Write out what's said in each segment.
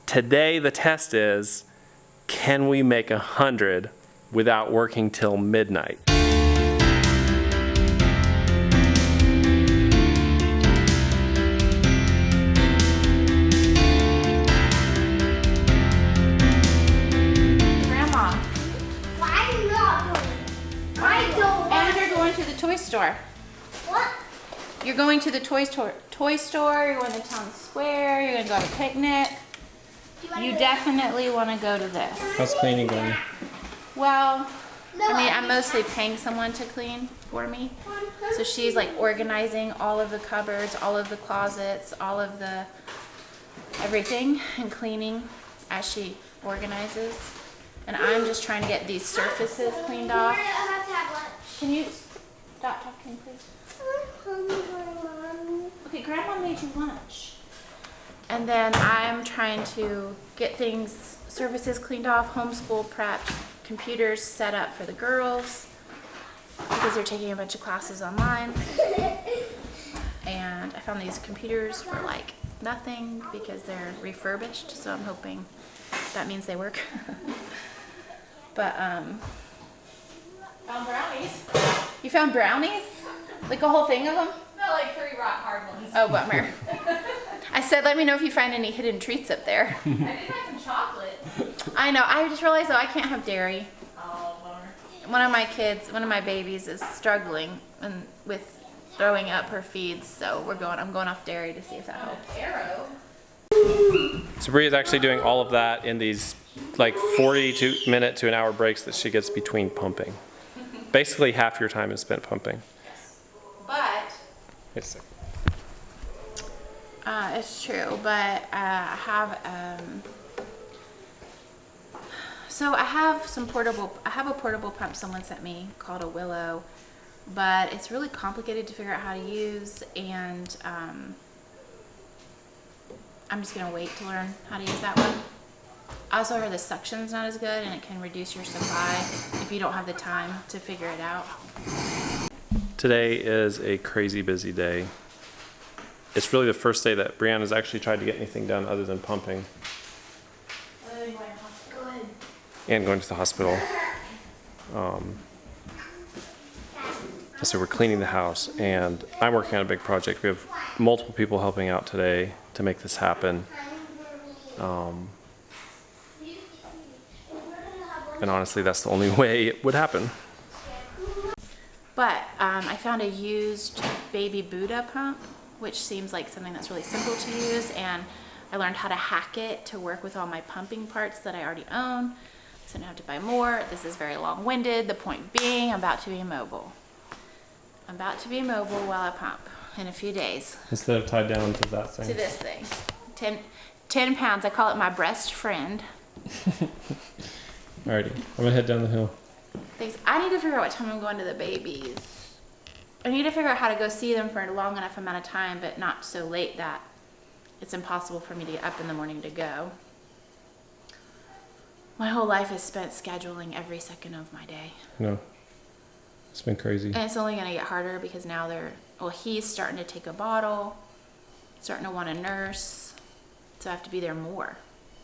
today the test is, can we make 100 without working till midnight? Grandma. Why not? I don't. And you're going to the toy store. What? You're going to the toy store. You're going to Town Square. You're going to go on a picnic. You definitely want to go to this. How's cleaning going? Well, I mean, I'm mostly paying someone to clean for me. So she's like organizing all of the cupboards, all of the closets, all of the everything, and cleaning as she organizes. And I'm just trying to get these surfaces cleaned off. Can you stop talking, please? Okay, Grandma made you lunch. And then I'm trying to get things, surfaces cleaned off, homeschool prepped, computers set up for the girls because they're taking a bunch of classes online. And I found these computers for like nothing because they're refurbished, so I'm hoping that means they work. But found brownies. You found brownies? Like a whole thing of them? No, like 3 rock hard ones. Oh, bummer. I said, let me know if you find any hidden treats up there. I did have some chocolate. I know. I just realized though I can't have dairy. Oh, bummer. One of my babies is struggling and with throwing up her feeds, so I'm going off dairy to see if that helps. Arrow. So Bria's actually doing all of that in these like 40-minute to an hour breaks that she gets between pumping. Basically half your time is spent pumping. But It's it's true. But I have so I have a portable pump someone sent me called a Willow, but it's really complicated to figure out how to use, and I'm just gonna wait to learn how to use that one. I also heard the suction's not as good and it can reduce your supply if you don't have the time to figure it out. Today is a crazy busy day. It's really the first day that Brianna's actually tried to get anything done other than pumping and going to the hospital. So we're cleaning the house, and I'm working on a big project. We have multiple people helping out today to make this happen. And honestly, that's the only way it would happen. But I found a used baby Buddha pump, which seems like something that's really simple to use, and I learned how to hack it to work with all my pumping parts that I already own, so I don't have to buy more. This is very long-winded. The point being, I'm about to be mobile. I'm about to be mobile while I pump in a few days. Instead of tied down to that thing. To this thing. 10 pounds. I call it my breast friend. Alrighty, I'm gonna head down the hill. Thanks. I need to figure out what time I'm going to the babies. I need to figure out how to go see them for a long enough amount of time, but not so late that it's impossible for me to get up in the morning to go. My whole life is spent scheduling every second of my day. No, it's been crazy. And it's only going to get harder because now he's starting to take a bottle, starting to want to nurse, so I have to be there more.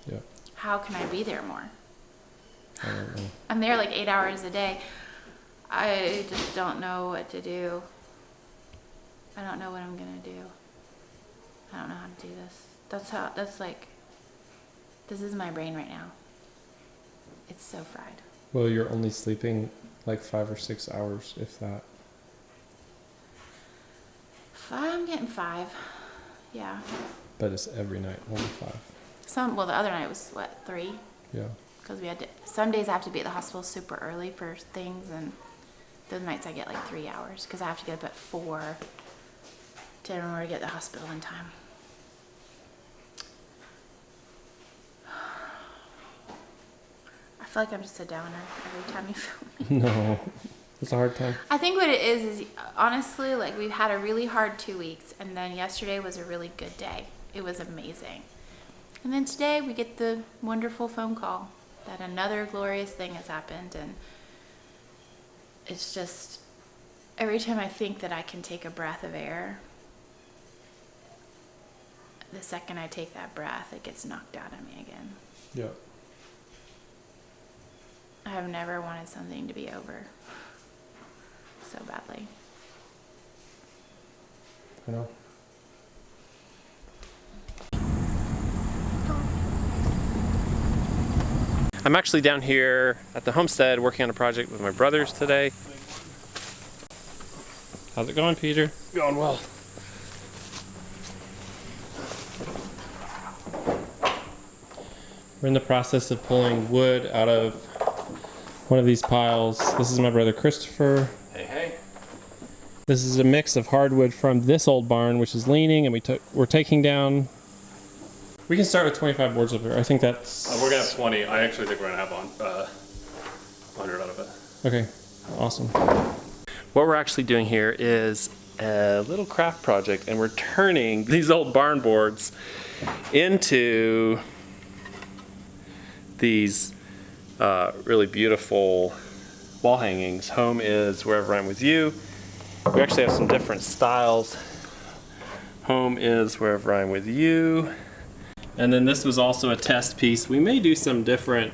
Yeah. How can I be there more? I don't know. I'm there like 8 hours a day. I just don't know what to do. I don't know what I'm gonna do. I don't know how to do this. This is my brain right now. It's so fried. Well, you're only sleeping like 5 or 6 hours, if that. I'm getting 5. Yeah. But it's every night, only 5. The other night was what, 3? Yeah. Because some days I have to be at the hospital super early for things, and those nights I get like 3 hours because I have to get up at 4 in order to get to the hospital in time. I feel like I'm just a downer every time you film me. No, it's a hard time. I think what it is honestly, like, we've had a really hard 2 weeks, and then yesterday was a really good day. It was amazing. And then today we get the wonderful phone call that another glorious thing has happened, and it's just every time I think that I can take a breath of air, the second I take that breath, it gets knocked out of me again. Yeah. I have never wanted something to be over so badly. I know. I'm actually down here at the homestead working on a project with my brothers today. How's it going, Peter? Going well. We're in the process of pulling wood out of one of these piles. This is my brother Christopher. Hey, hey. This is a mix of hardwood from this old barn, which is leaning, and we're taking down. We can start with 25 boards up here. I think that's. We're gonna have 20. I actually think we're gonna have 100 out of it. Okay, awesome. What we're actually doing here is a little craft project, and we're turning these old barn boards into these really beautiful wall hangings. Home is wherever I'm with you. We actually have some different styles. Home is wherever I'm with you. And then this was also a test piece. We may do some different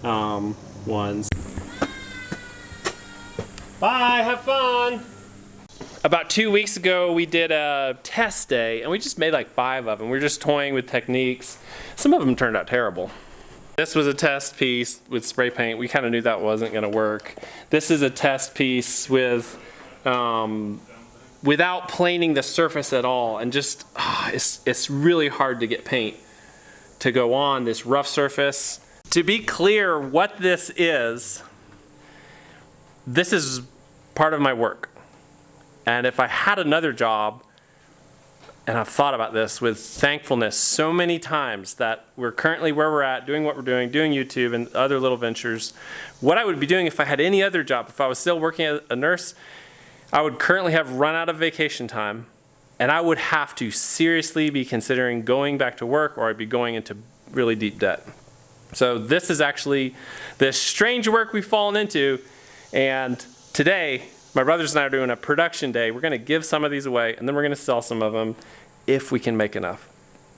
ones. Bye, have fun. About 2 weeks ago, we did a test day, and we just made like 5 of them. We were just toying with techniques. Some of them turned out terrible. This was a test piece with spray paint. We kind of knew that wasn't going to work. This is a test piece with without planing the surface at all, and just it's really hard to get paint to go on this rough surface. To be clear, what this is part of my work. And if I had another job, and I've thought about this with thankfulness so many times that we're currently where we're at, doing what we're doing YouTube and other little ventures. What I would be doing if I had any other job, if I was still working as a nurse, I would currently have run out of vacation time, and I would have to seriously be considering going back to work, or I'd be going into really deep debt. So this is actually this strange work we've fallen into, and today, my brothers and I are doing a production day. We're going to give some of these away, and then we're going to sell some of them if we can make enough.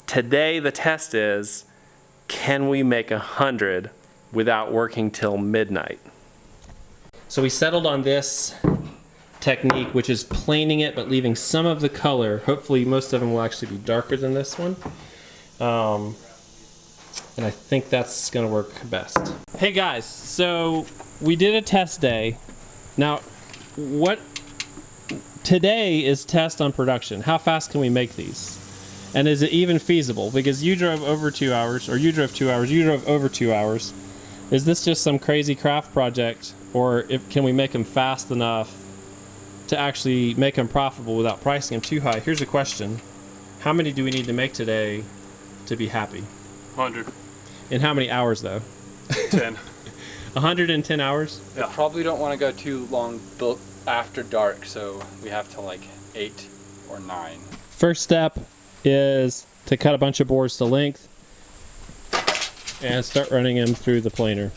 Today, the test is, can we make 100 without working till midnight? So we settled on this technique, which is planing it but leaving some of the color. Hopefully, most of them will actually be darker than this one. And I think that's going to work best. Hey guys, so we did a test day. Now, today is test on production. How fast can we make these? And is it even feasible? Because you drove over 2 hours, or you drove 2 hours, you drove over 2 hours. Is this just some crazy craft project, or can we make them fast enough to actually make them profitable without pricing them too high? Here's a question. How many do we need to make today to be happy? 100. In how many hours though? 10. 110 hours? Yeah. Probably don't want to go too long after dark, so we have to like 8 or 9. First step is to cut a bunch of boards to length and start running them through the planer.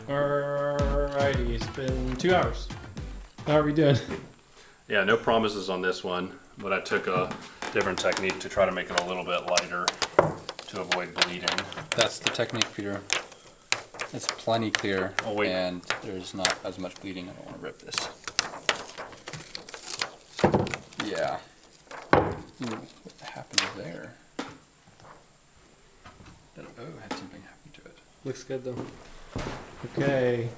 Alrighty, it's been 2 hours. How are we doing? Yeah, no promises on this one, but I took a different technique to try to make it a little bit lighter to avoid bleeding. That's the technique, Peter. It's plenty clear, Oh, wait. and there's not as much bleeding. I don't want to rip this. Yeah. What happened there? That O had something happen to it. Looks good though. Okay.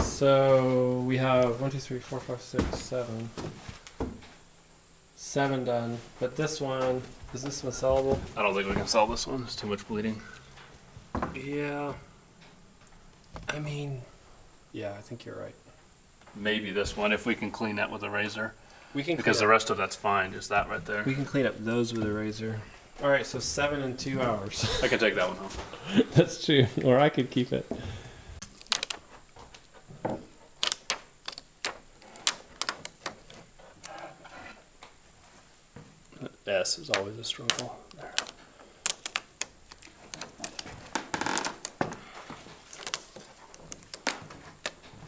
So we have 1, 2, 3, 4, 5, 6, 7. 7 done. But this one, is this one sellable? I don't think we can sell this one. It's too much bleeding. Yeah. I mean, yeah, I think you're right. Maybe this one, if we can clean that with a razor. We can Because the clean up, rest of that's fine, just that right there. we can clean up those with a razor. All right, so 7 in 2 hours. I can take that one home. That's true. Or I could keep it. S is always a struggle. There.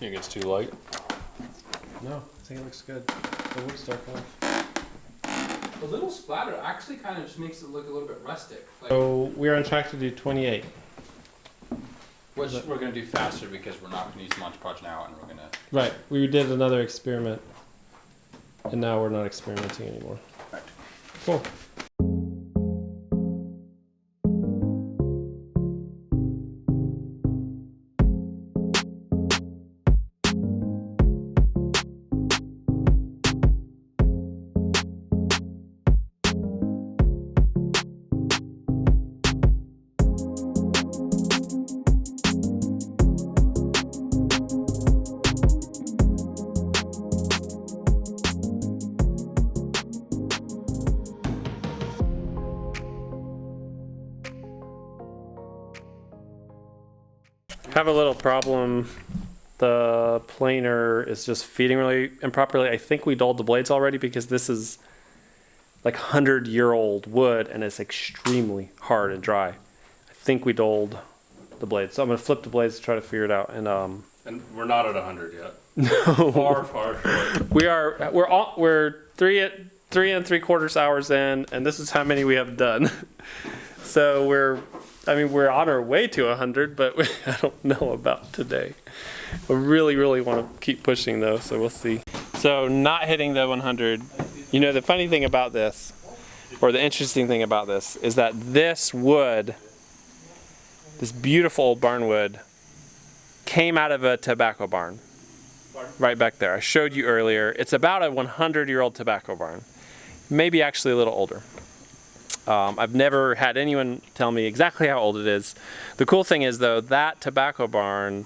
You think it's too light? No, I think it looks good. The wood's dark enough. A little splatter actually kind of just makes it look a little bit rustic. Like, So we're on track to do 28. which we're going to do faster because we're not going to use Mod Podge now, and we're going to. Right, we did another experiment, and now we're not experimenting anymore. Right. Cool. Have a little problem. The planer is just feeding really improperly. I think we dulled the blades already because this is like 100-year-old wood and it's extremely hard and dry. I think we dulled the blades. So I'm gonna flip the blades to try to figure it out. And And we're not at 100 yet. no, Far, far short. we're 3 and 3/4 hours in, and this is how many we have done. So we're on our way to 100, but I don't know about today. I really, really want to keep pushing though, so we'll see. So not hitting the 100. You know, the funny thing about this, or the interesting thing about this, is that this wood, this beautiful old barnwood, came out of a tobacco barn. Right back there. I showed you earlier. It's about a 100-year-old tobacco barn. Maybe actually a little older. I've never had anyone tell me exactly how old it is. The cool thing is though, that tobacco barn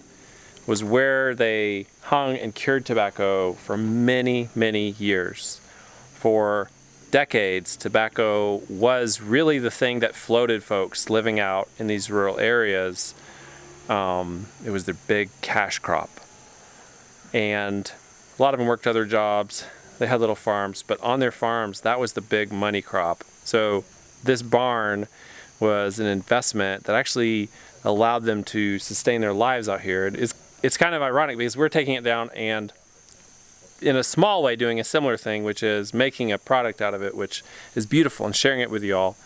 was where they hung and cured tobacco for many, many years. For decades, tobacco was really the thing that floated folks living out in these rural areas. It was their big cash crop. And a lot of them worked other jobs. They had little farms, but on their farms, that was the big money crop. So this barn was an investment that actually allowed them to sustain their lives out here. It's kind of ironic because we're taking it down and in a small way doing a similar thing, which is making a product out of it, which is beautiful, and sharing it with y'all.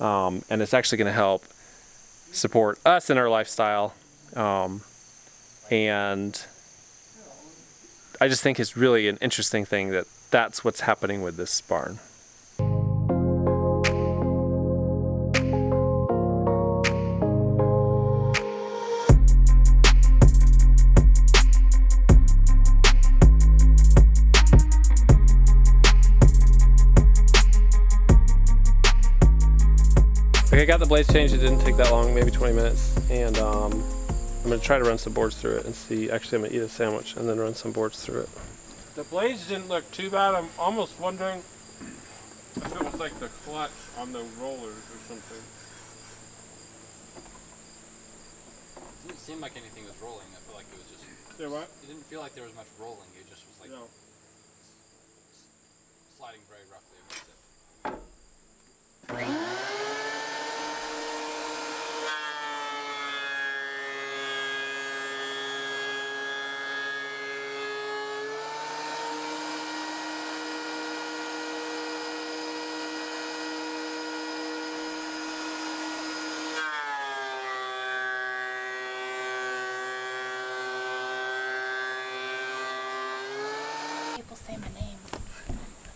And it's actually going to help support us in our lifestyle. And I just think it's really an interesting thing that that's what's happening with this barn. Okay, I got the blades changed. It didn't take that long, maybe 20 minutes. And I'm gonna try to run some boards through it and see. Actually, I'm gonna eat a sandwich and then run some boards through it. The blades didn't look too bad. I'm almost wondering if it was like the clutch on the rollers or something. It didn't seem like anything was rolling. I feel like it was just. Yeah, what? It didn't feel like there was much rolling. It just was like No. sliding very roughly. People say my name.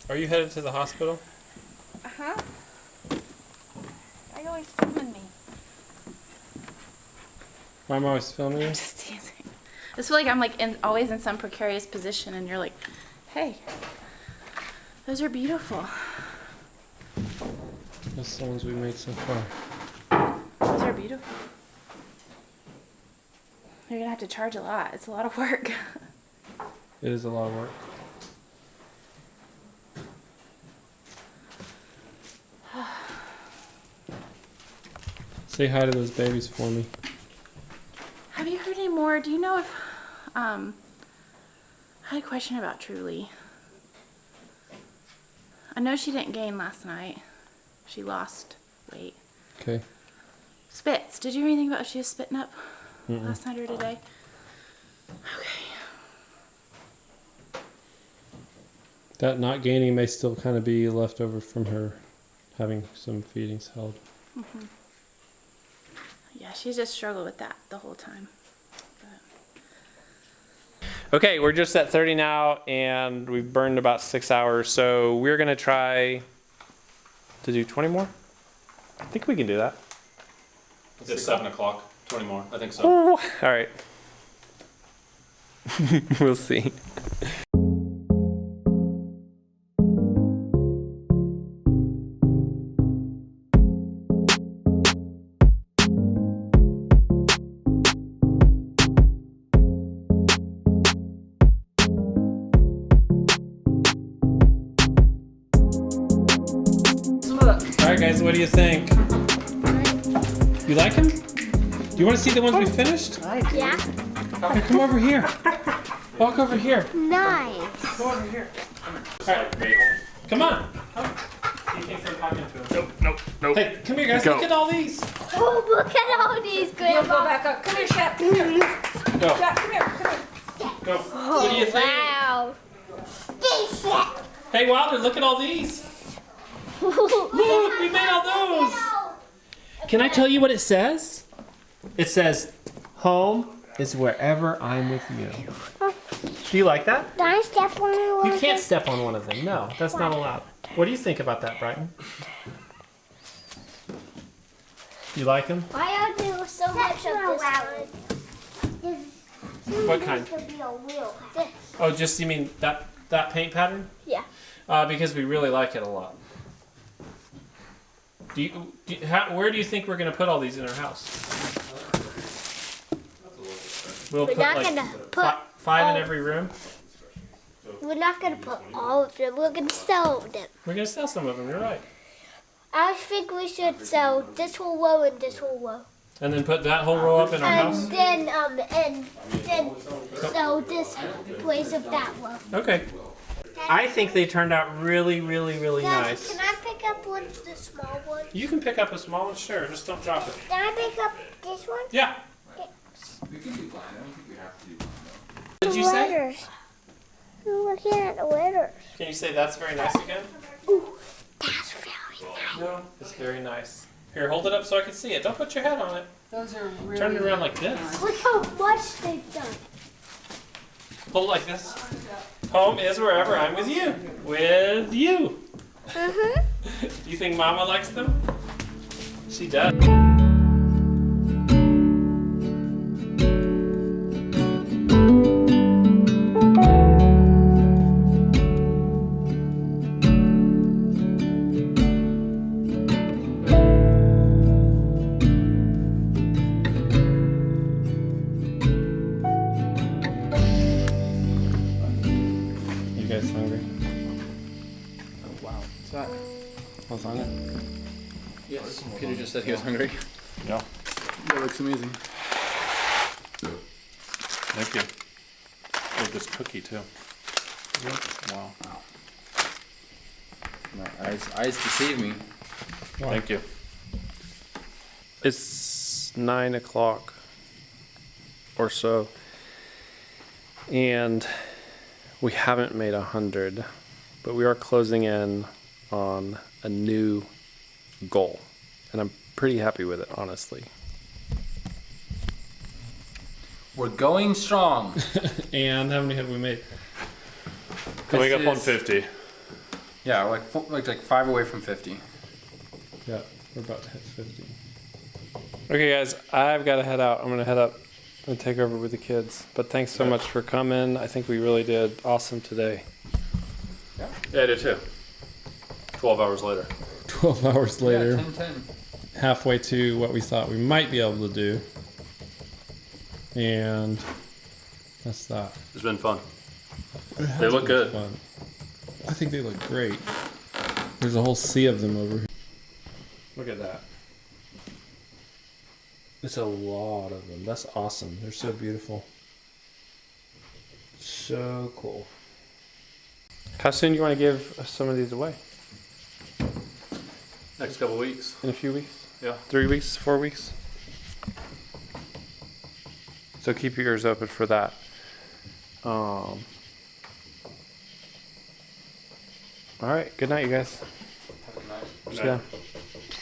Are you headed to the hospital? Uh-huh. Why are you always filming me? Why am I always filming you? Just teasing. I just feel like I'm like always in some precarious position and you're like, hey, those are beautiful. That's the ones we made so far. Those are beautiful. You're gonna have to charge a lot. It's a lot of work. It is a lot of work. Say hi to those babies for me. Have you heard any more? Do you know if, I had a question about Truly. I know she didn't gain last night. She lost weight. Okay. Spits. Did you hear anything about if she was spitting up last night or today? Okay. That not gaining may still kind of be left over from her having some feedings held. Mm-hmm. Yeah, she's just struggled with that the whole time. Okay, we're just at 30 now, and we've burned about 6 hours, so we're going to try to do 20 more? I think we can do that. It's 7 o'clock. 20 more. I think so. Ooh, all right. We'll see. All right, guys, what do you think? You like him? Do you want to see the ones we finished? Yeah. Okay, come over here. Walk over here. Nice. Go over here. All right, come on. He thinks I'm talking to him. Nope. Hey, come here, guys. Look at all these. Oh, look at all these grandma. Back up. Come here, Shep. Come here. Go. Shep, come here. Come here. Go. What do you think? Wow. This shit. Hey, Wilder, look at all these. Look, we made all those. Can I tell you what it says? It says, home is wherever I'm with you. Do you like that? Can I step on it? You can't step on one of them. No, that's not allowed. What do you think about that, Brighton? You like them? Why are there so much of this one? What kind? This could be a wheel. This. Oh, just you mean that paint pattern? Yeah. Because we really like it a lot. Where do you think we're going to put all these in our house? We'll We're put not like gonna put five in every room. We're not gonna put all of them. We're gonna sell them. We're going to sell some of them. You're right. I think we should sell this whole row and this whole row. And then put that whole row up in our house. And then sell this place of that row. Okay. I think they turned out really, really, really Dad, nice. can I pick up one of the small ones? You can pick up a small one, sure. Just don't drop it. Can I pick up this one? Yeah. We can do line. I don't think we have to do line though. What did you say? Letters. I'm looking at the letters. Can you say that's very nice again? Ooh, that's very nice. No, it's very nice. Here, hold it up so I can see it. Don't put your head on it. Those are really Turn it around like this. Look how much they've done. Hold it like this. Home is wherever I'm with you. With you. Mm-hmm. Do you think Mama likes them? She does. You guys hungry? Oh, wow. What's that? What's on it? Yes. Peter just said he was hungry. Yeah. That looks amazing. Thank you. With this cookie too. Wow. My eyes deceive me. Thank you. It's 9 o'clock or so, and we haven't made 100, but we are closing in on a new goal, and I'm pretty happy with it, honestly. We're going strong. And how many have we made? Going This up on is- 50. Yeah, like 5 away from 50. Yeah, we're about to hit 50. Okay, guys, I've got to head out. I'm going to head up and take over with the kids. But thanks so much for coming. I think we really did awesome today. Yeah, I did too. 12 hours later. 12 hours later, Yeah, 10. halfway to what we thought we might be able to do. And that's that. It's been fun. They look good. Fun. I think they look great. There's a whole sea of them over here. Look at that. It's a lot of them. That's awesome. They're so beautiful. So cool. How soon do you want to give some of these away? Next couple weeks. In a few weeks? Yeah. 3 weeks? 4 weeks? So keep your ears open for that. All right. Good night, you guys. Yeah. All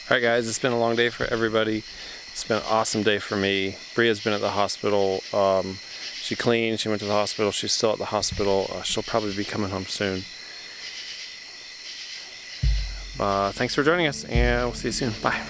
right, guys. It's been a long day for everybody. It's been an awesome day for me. Bria's been at the hospital. She cleaned. She went to the hospital. She's still at the hospital. She'll probably be coming home soon. Thanks for joining us, and we'll see you soon. Bye.